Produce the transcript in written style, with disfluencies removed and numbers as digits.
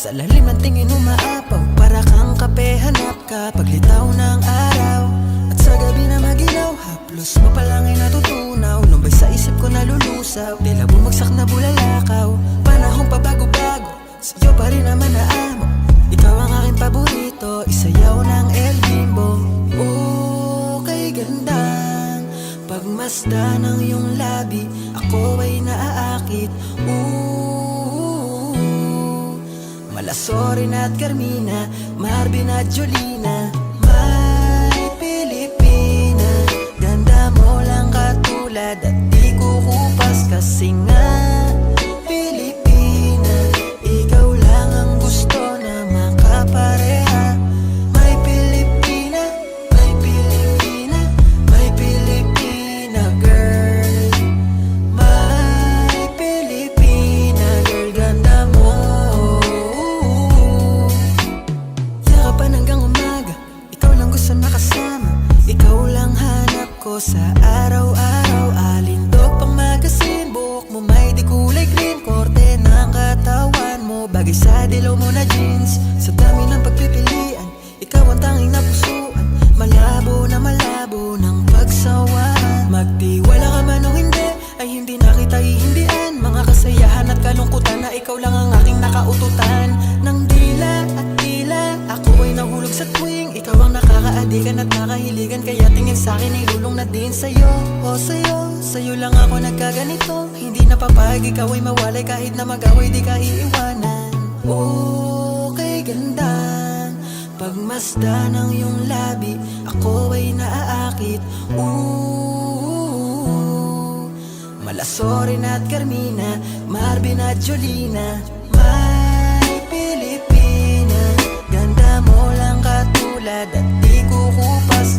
Sa lalim ng tingin umaapaw, para kang kape hanap ka paglitaw ng araw. At sa gabi na magilaw, haplos mo palang ay natutunaw. Lumbay sa isip ko nalulusaw, tila bumagsak na bulalakaw. Panahong pabago-bago, sa'yo pa rin naman naamo. Ikaw ang aking paborito, isayaw ng El Bimbo. Kay gandang pagmasdan ng iyong labi, ako ay naaakit. Malasorin at Carmina, Marvin at Jolina. May Pilipina, ganda mo lang katulad at di kukupas kasi nga Pilipina, ikaw lang ang gusto na makapareha. May Pilipina, may Pilipina, may Pilipina girl. May Pilipina girl, ganda mo. Yakapan hanggang umaga, ikaw lang gusto nakasama. Ikaw lang hanap ko sa araw-araw. Alindog pang magasin, buhok mo may di kulay green. Korte ng katawan mo, bagay sa dilaw mo na jeans. Sa dami ng pagpipilian, ikaw ang tanging napusuan. Malabo ng pagsawaan. Magtiwala ka man o hindi, ay hindi na kita ihindian. Mga kasayahan at kalungkutan na ikaw lang ang aking nakaututan. Nang dila at tila, ako ay nahulog sa tuwing ikaw ang nakakaadikan at nakahiligan. Kaya tingin sa'kin ay lulong na din sa'yo. O sa'yo lang ako nagkaganito. Hindi napapahag, ikaw ay mawalay. Kahit na mag-away, di ka iiwanan. Kay gandang pagmasdan ng iyong labi, ako ay naaakit. Malasorin at Carmina, Marvin at Jolina. May Pilipina, ganda mo lang katulad at di kukupas